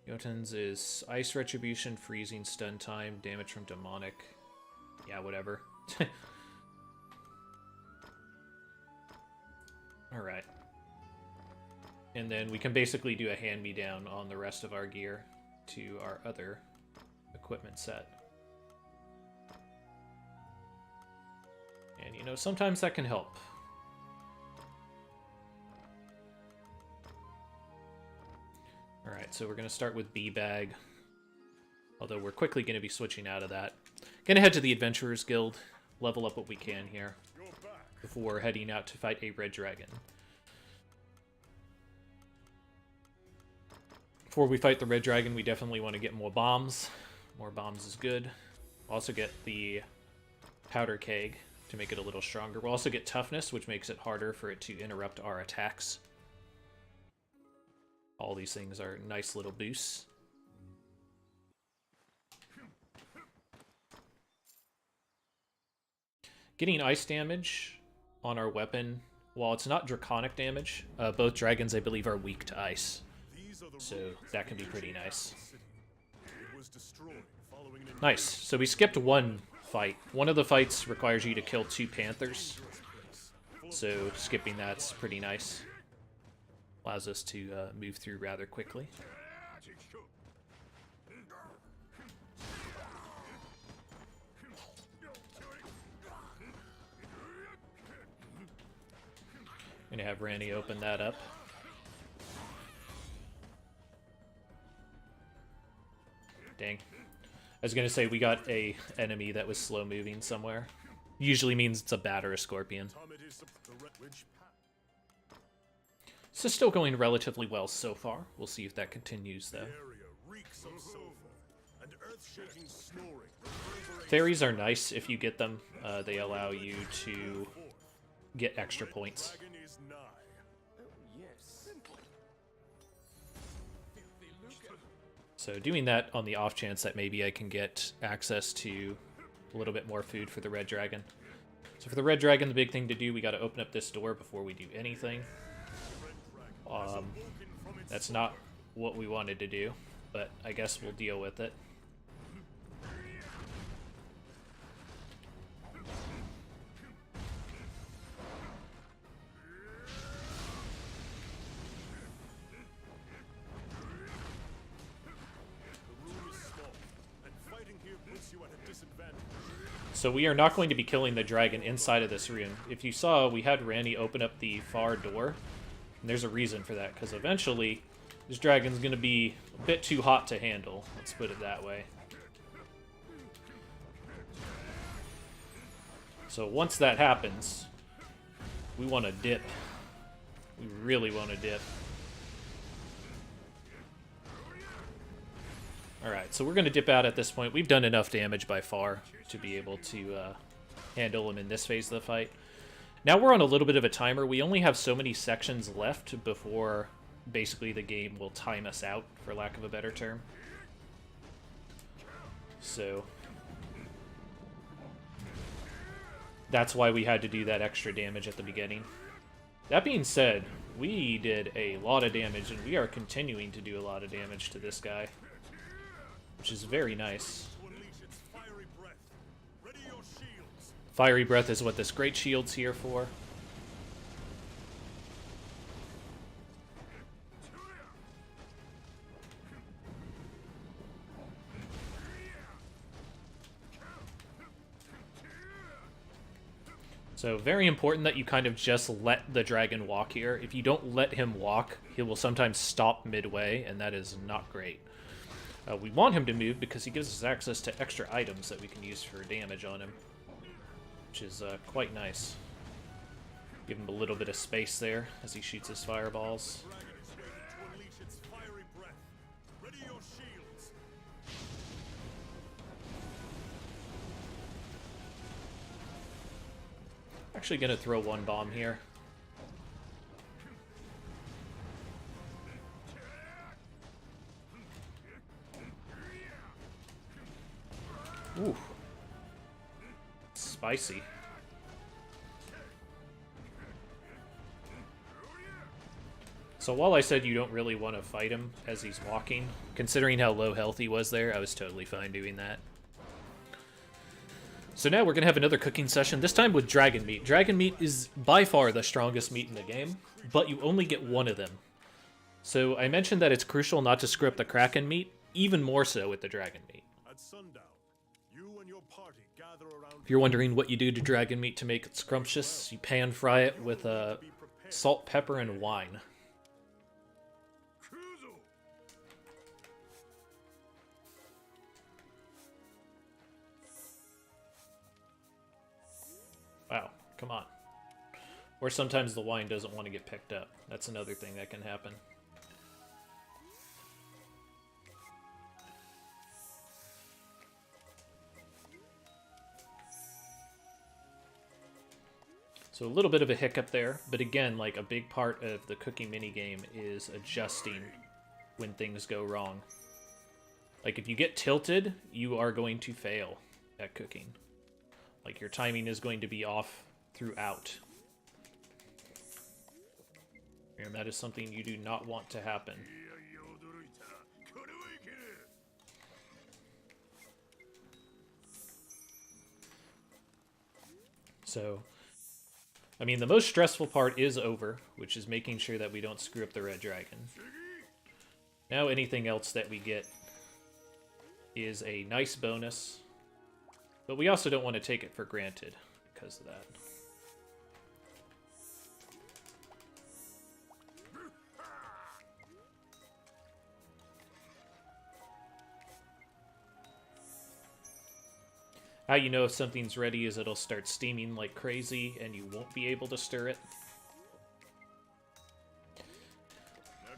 Speaker 1: Jotun's is Ice Retribution, Freezing, Stun Time, Damage from Demonic. Yeah, whatever. Alright. And then we can basically do a hand-me-down on the rest of our gear to our other equipment set. And, you know, sometimes that can help. Alright, so we're going to start with B-Bag. Although we're quickly going to be switching out of that. Going to head to the Adventurers Guild, level up what we can here, before heading out to fight a red dragon. Before we fight the red dragon, we definitely want to get more bombs. More bombs is good. We'll also get the powder keg to make it a little stronger. We'll also get toughness, which makes it harder for it to interrupt our attacks. All these things are nice little boosts. Getting ice damage on our weapon, while it's not draconic damage, both dragons, I believe, are weak to ice. So that can be pretty nice. Nice. So we skipped one fight. One of the fights requires you to kill 2 panthers. So skipping that's pretty nice. Allows us to move through rather quickly. I'm gonna have Randy open that up. Dang. I was gonna say we got a enemy that was slow moving somewhere. Usually means it's a bat or a scorpion. So still going relatively well so far. We'll see if that continues though. Fairies are nice if you get them. They allow you to get extra points. So doing that on the off chance that maybe I can get access to a little bit more food for the red dragon. So for the red dragon, the big thing to do, we got to open up this door before we do anything. That's not what we wanted to do, but I guess we'll deal with it. So we are not going to be killing the dragon inside of this room. If you saw, we had Randy open up the far door. And there's a reason for that, because eventually this dragon's going to be a bit too hot to handle. Let's put it that way. So once that happens, We want to dip. We really want to dip. Alright, so we're going to dip out at this point. We've done enough damage by far to be able to handle him in this phase of the fight. Now we're on a little bit of a timer. We only have so many sections left before basically the game will time us out, for lack of a better term. So that's why we had to do that extra damage at the beginning. That being said, we did a lot of damage, and we are continuing to do a lot of damage to this guy, which is very nice. Fiery Breath is what this Great Shield's here for. So very important that you kind of just let the dragon walk here. If you don't let him walk, he will sometimes stop midway, and that is not great. We want him to move because he gives us access to extra items that we can use for damage on him, which is quite nice. Give him a little bit of space there as he shoots his fireballs. Actually gonna throw one bomb here. Ooh. Spicy. So while I said you don't really want to fight him as he's walking, considering how low health he was there, I was totally fine doing that. So now we're going to have another cooking session, this time with dragon meat. Dragon meat is by far the strongest meat in the game, but you only get one of them. So I mentioned that it's crucial not to screw up the kraken meat, even more so with the dragon meat.
Speaker 2: At sundown, you and your party gather around.
Speaker 1: If you're wondering what you do to dragon meat to make it scrumptious, you pan fry it with salt, pepper, and wine. Wow, come on. Or sometimes the wine doesn't want to get picked up. That's another thing that can happen. So a little bit of a hiccup there, but again, like a big part of the cooking minigame is adjusting when things go wrong. Like if you get tilted, you are going to fail at cooking. Like, your timing is going to be off throughout. And that is something you do not want to happen. So, I mean, the most stressful part is over, which is making sure that we don't screw up the red dragon. Now anything else that we get is a nice bonus. But we also don't want to take it for granted because of that. How you know if something's ready is it'll start steaming like crazy and you won't be able to stir it.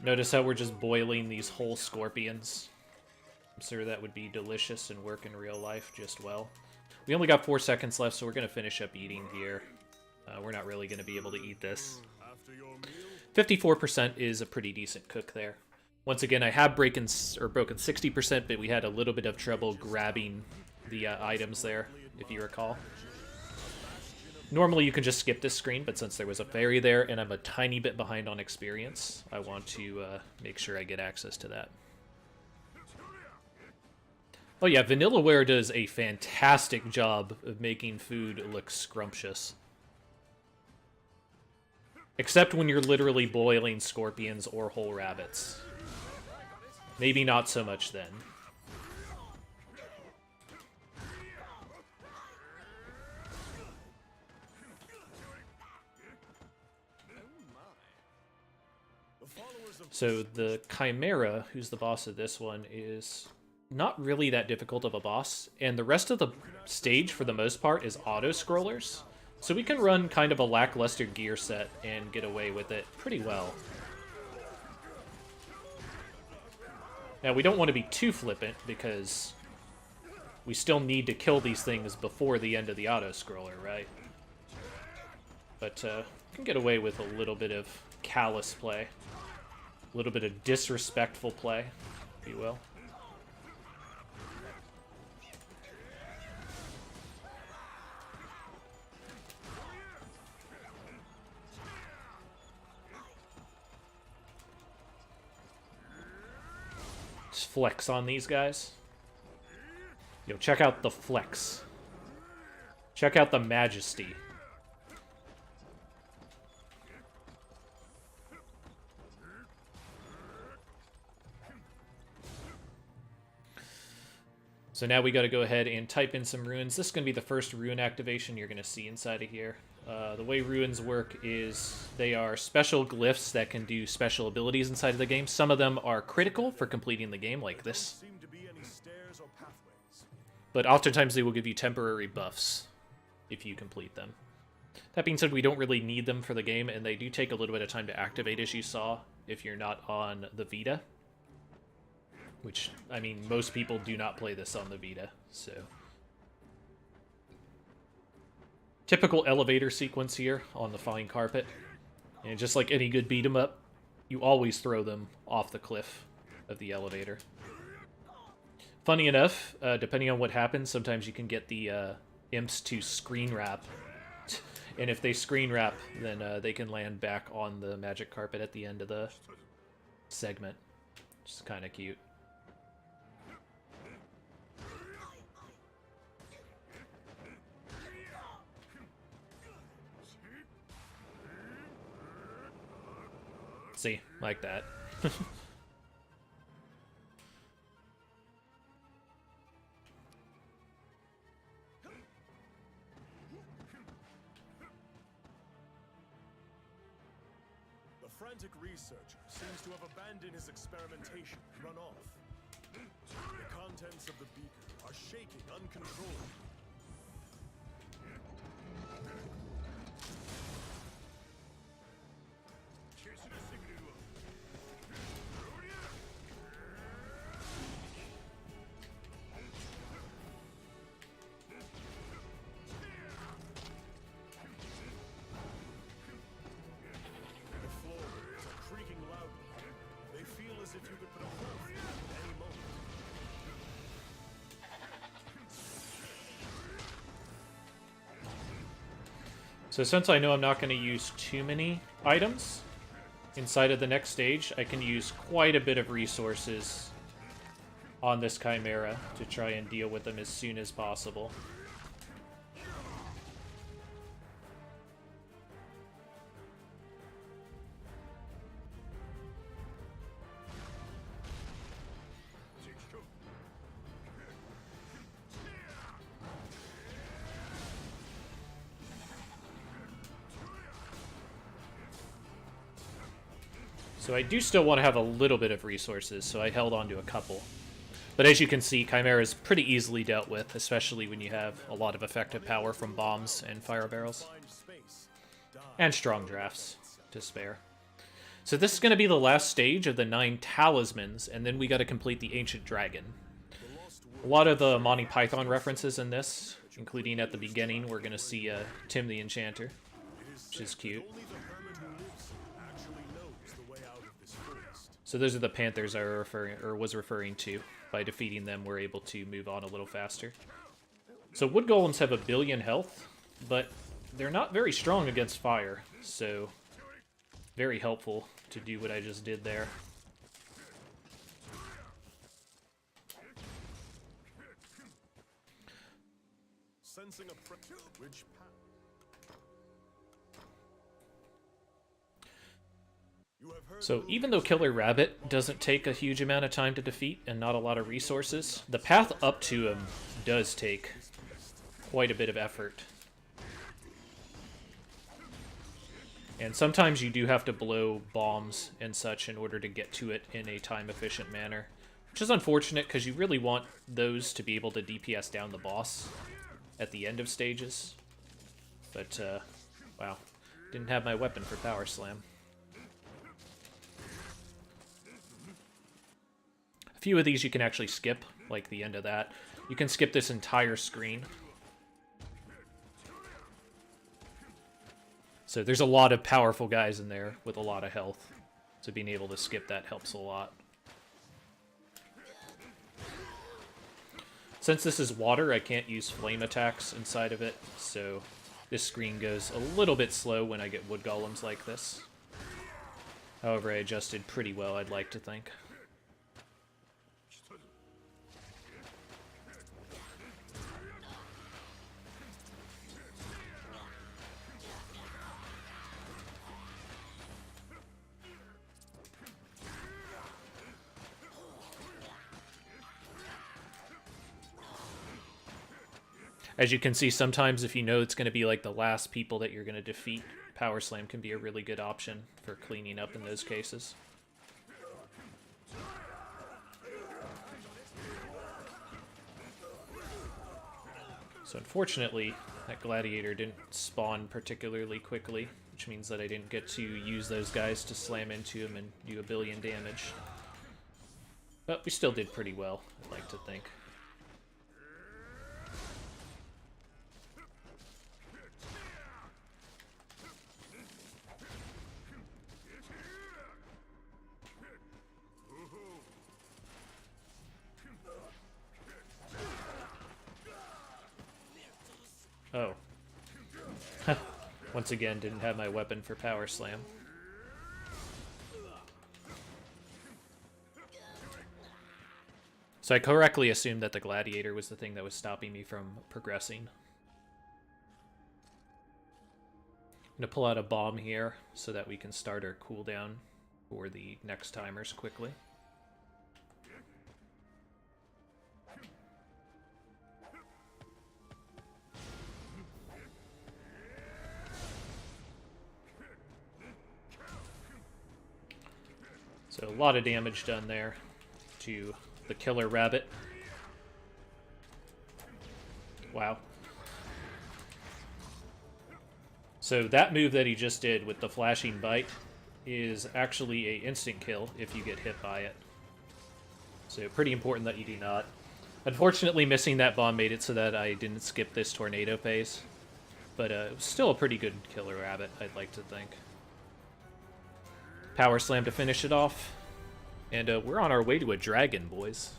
Speaker 1: Notice how we're just boiling these whole scorpions. I'm sure that would be delicious and work in real life just well. We only got 4 seconds left, so we're going to finish up eating here. We're not really going to be able to eat this. 54% is a pretty decent cook there. Once again, I have broken 60%, but we had a little bit of trouble grabbing the items there, if you recall. Normally you can just skip this screen, but since there was a fairy there and I'm a tiny bit behind on experience, I want to make sure I get access to that. Oh yeah, Vanillaware does a fantastic job of making food look scrumptious. Except when you're literally boiling scorpions or whole rabbits. Maybe not so much then. So the Chimera, who's the boss of this one, is not really that difficult of a boss, and the rest of the stage, for the most part, is auto-scrollers. So we can run kind of a lackluster gear set and get away with it pretty well. Now, we don't want to be too flippant, because we still need to kill these things before the end of the auto-scroller, right? But we can get away with a little bit of callous play. A little bit of disrespectful play, if you will. Just flex on these guys. Yo, check out the flex. Check out the majesty. So now we got to go ahead and type in some runes. This is going to be the first rune activation you're going to see inside of here. The way runes work is they are special glyphs that can do special abilities inside of the game. Some of them are critical for completing the game, like this. But oftentimes they will give you temporary buffs if you complete them. That being said, we don't really need them for the game, and they do take a little bit of time to activate, as you saw, if you're not on the Vita. Which, I mean, most people do not play this on the Vita, so... Typical elevator sequence here on the fine carpet. And just like any good beat-em-up, you always throw them off the cliff of the elevator. Funny enough, depending on what happens, sometimes you can get the imps to screen wrap. And if they screen wrap, then they can land back on the magic carpet at the end of the segment. Which is kind of cute. See, like that.
Speaker 2: The frantic researcher seems to have abandoned his experimentation and run off. The contents of the beaker are shaking uncontrollably.
Speaker 1: So since I know I'm not going to use too many items inside of the next stage, I can use quite a bit of resources on this Chimera to try and deal with them as soon as possible. So I do still want to have a little bit of resources, so I held on to a couple. But as you can see, Chimera is pretty easily dealt with, especially when you have a lot of effective power from bombs and fire barrels. And strong drafts to spare. So this is going to be the last stage of the 9 Talismans, and then we got to complete the Ancient Dragon. A lot of the Monty Python references in this, including at the beginning, we're going to see Tim the Enchanter, which is cute. So those are the Panthers I was referring to. By defeating them, we're able to move on a little faster. So Wood Golems have 1 billion health, but they're not very strong against fire, so very helpful to do what I just did there.
Speaker 2: Sensing a which
Speaker 1: So even though Killer Rabbit doesn't take a huge amount of time to defeat and not a lot of resources, the path up to him does take quite a bit of effort. And sometimes you do have to blow bombs and such in order to get to it in a time-efficient manner, which is unfortunate because you really want those to be able to DPS down the boss at the end of stages. But, wow. Didn't have my weapon for Power Slam. A few of these you can actually skip, like the end of that. You can skip this entire screen. So there's a lot of powerful guys in there with a lot of health. So being able to skip that helps a lot. Since this is water, I can't use flame attacks inside of it, so this screen goes a little bit slow when I get wood golems like this. However, I adjusted pretty well, I'd like to think. As you can see, sometimes if you know it's going to be like the last people that you're going to defeat, Power Slam can be a really good option for cleaning up in those cases. So unfortunately, that Gladiator didn't spawn particularly quickly, which means that I didn't get to use those guys to slam into him and do a billion damage. But we still did pretty well, I'd like to think. Oh. Once again, didn't have my weapon for Power Slam. So I correctly assumed that the Gladiator was the thing that was stopping me from progressing. I'm going to pull out a bomb here so that we can start our cooldown for the next timers quickly. So a lot of damage done there to the killer rabbit. Wow. So that move that he just did with the flashing bite is actually a instant kill if you get hit by it. So pretty important that you do not. Unfortunately, missing that bomb made it so that I didn't skip this tornado phase. But it was still a pretty good killer rabbit, I'd like to think. Power Slam to finish it off. And we're on our way to a dragon, boys.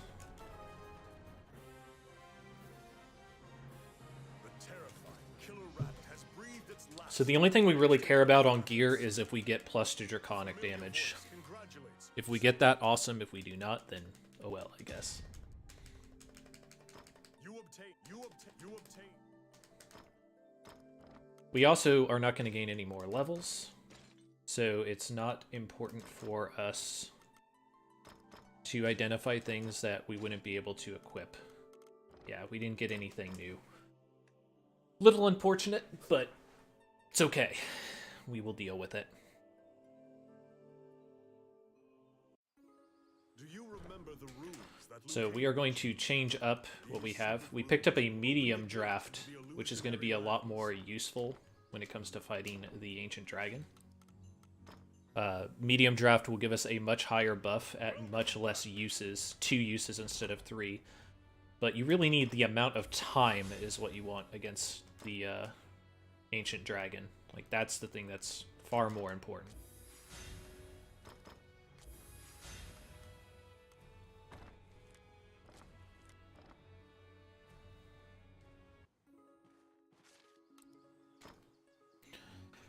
Speaker 1: So the only thing we really care about on gear is if we get plus to draconic damage. If we get that, awesome. If we do not, then oh well, I guess. We also are not going to gain any more levels. So it's not important for us to identify things that we wouldn't be able to equip. Yeah, we didn't get anything new. Little unfortunate, but it's okay. We will deal with it.
Speaker 2: Do you remember the rules that
Speaker 1: So we are going to change up what we have. We picked up a medium draft, which is going to be a lot more useful when it comes to fighting the Ancient Dragon. Medium draft will give us a much higher buff at much less uses, 2 uses instead of 3. But you really need the amount of time is what you want against the Ancient Dragon. Like, that's the thing that's far more important.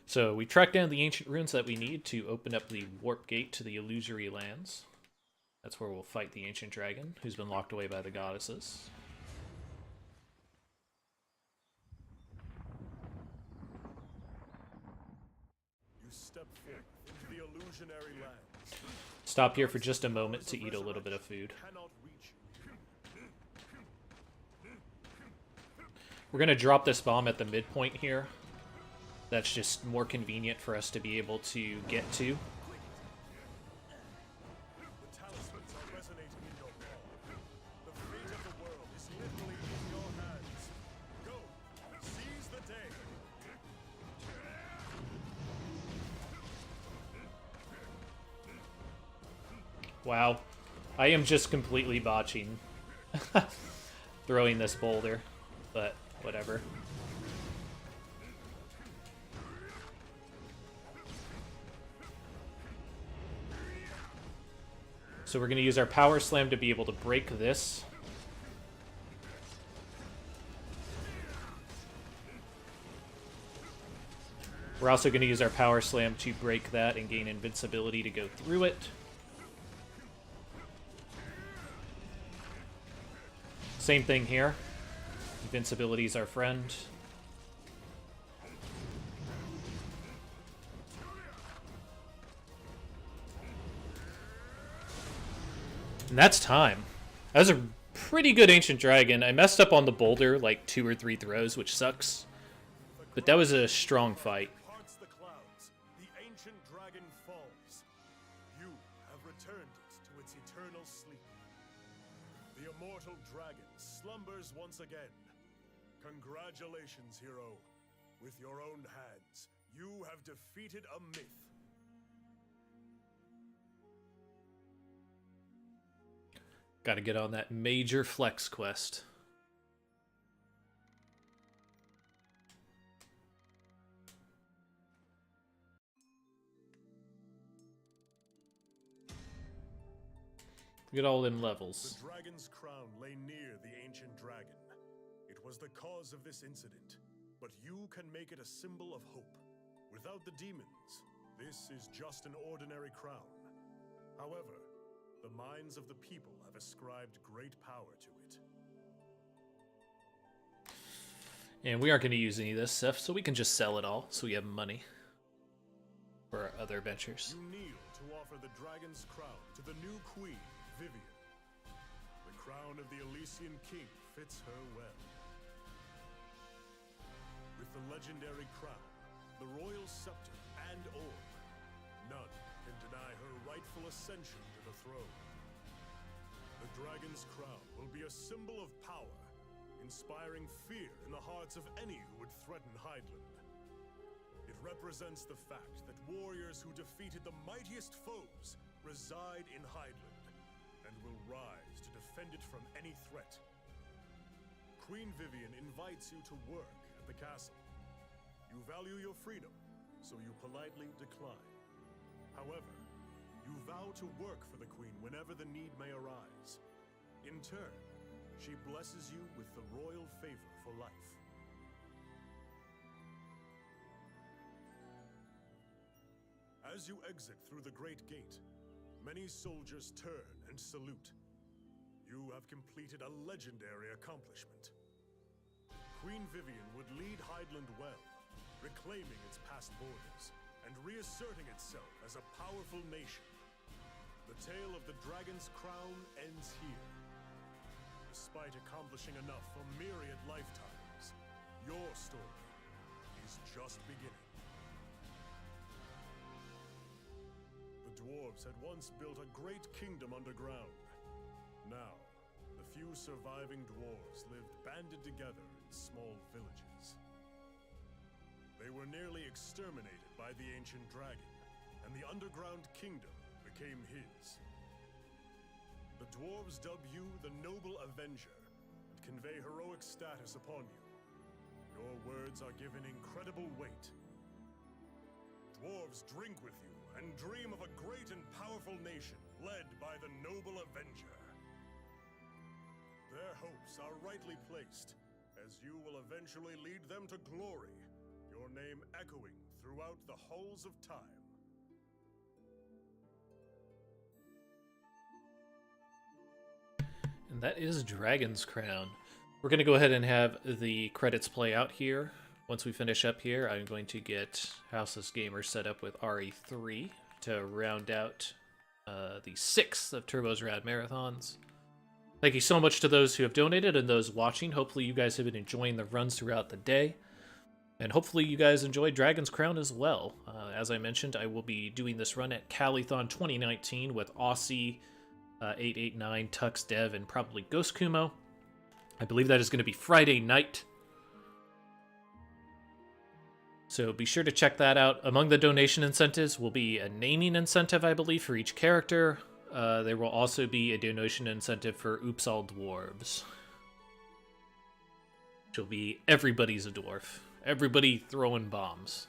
Speaker 1: So we tracked down the ancient runes that we need to open up the warp gate to the illusory lands. That's where we'll fight the ancient dragon, who's been locked away by the goddesses.
Speaker 2: you step forth into the illusionary land.
Speaker 1: Stop here for just a moment to eat a little bit of food.
Speaker 2: Cannot reach you.
Speaker 1: We're going to drop this bomb at the midpoint here. That's just more convenient for us to be able to get to.
Speaker 2: The talismans are resonating in your call. The fate of the world is literally in your hands. Go, seize the day.
Speaker 1: Wow. I am just completely botching throwing this boulder, but whatever. So we're going to use our Power Slam to be able to break this. We're also going to use our Power Slam to break that and gain invincibility to go through it. Same thing here. Invincibility is our friend. And that's time. That was a pretty good Ancient Dragon. I messed up on the boulder like 2 or 3 throws, which sucks. But that was a strong fight.
Speaker 2: Parts the clouds, the ancient dragon falls. You have returned it to its eternal sleep. The immortal dragon slumbers once again. Congratulations, hero. With your own hands, you have defeated a myth.
Speaker 1: Gotta get on that major flex quest. Look at all them levels.
Speaker 2: The dragon's crown lay near the ancient dragon. It was the cause of this incident, but you can make it a symbol of hope. Without the demons, this is just an ordinary crown. However, the minds of the people have ascribed great power to it.
Speaker 1: And we aren't going to use any of this stuff, so we can just sell it all so we have money for our other adventures.
Speaker 2: You kneel to offer the dragon's crown to the new queen, Vivian. The crown of the Elysian king fits her well. With the legendary crown, the royal scepter, and orb, none can deny her rightful ascension to the throne. The dragon's crown will be a symbol of power, inspiring fear in the hearts of any who would threaten Hydeland. It represents the fact that warriors who defeated the mightiest foes reside in Hydeland and will rise to defend it from any threat. Queen Vivian invites you to work at the castle. You value your freedom, so you politely decline. However, you vow to work for the queen whenever the need may arise. In turn, she blesses you with the royal favor for life. As you exit through the Great Gate, many soldiers turn and salute. You have completed a legendary accomplishment. Queen Vivian would lead Hydeland well, reclaiming its past borders and reasserting itself as a powerful nation. The tale of the Dragon's Crown ends here. Despite accomplishing enough for myriad lifetimes, your story is just beginning. The dwarves had once built a great kingdom underground. Now, the few surviving dwarves lived banded together in small villages. They were nearly exterminated by the ancient dragon, and the underground kingdom became his. The dwarves dub you the Noble Avenger and convey heroic status upon you. Your words are given incredible weight. Dwarves drink with you and dream of a great and powerful nation led by the Noble Avenger. Their hopes are rightly placed, as you will eventually lead them to glory, your name echoing throughout the halls of time.
Speaker 1: And that is Dragon's Crown. We're going to go ahead and have the credits play out here. Once we finish up here, I'm going to get Houseless Gamer set up with RE3 to round out the 6th of Turbo's Rad Marathons. Thank you so much to those who have donated and those watching. Hopefully you guys have been enjoying the runs throughout the day. And hopefully you guys enjoyed Dragon's Crown as well. As I mentioned, I will be doing this run at Calithon 2019 with Aussie, 889, Tux Dev, and probably Ghost Kumo. I believe that is going to be Friday night. So be sure to check that out. Among the donation incentives will be a naming incentive, I believe, for each character. There will also be a donation incentive for Oops All Dwarves. Which will be everybody's a dwarf. Everybody throwing bombs.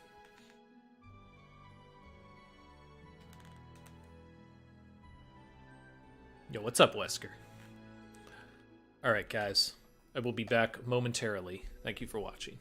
Speaker 1: Yo, what's up, Wesker? Alright, guys. I will be back momentarily. Thank you for watching.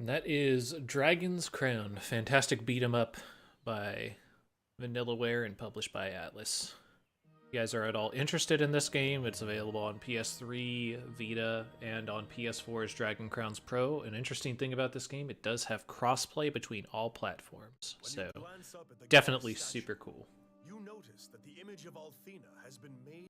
Speaker 1: And that is Dragon's Crown, fantastic beat 'em up by Vanillaware and published by Atlas. If you guys are at all interested in this game, it's available on PS3, Vita, and on PS4's Dragon Crowns Pro. An interesting thing about this game, it does have crossplay between all platforms, so definitely super cool.
Speaker 2: You notice that the image of Althena has been made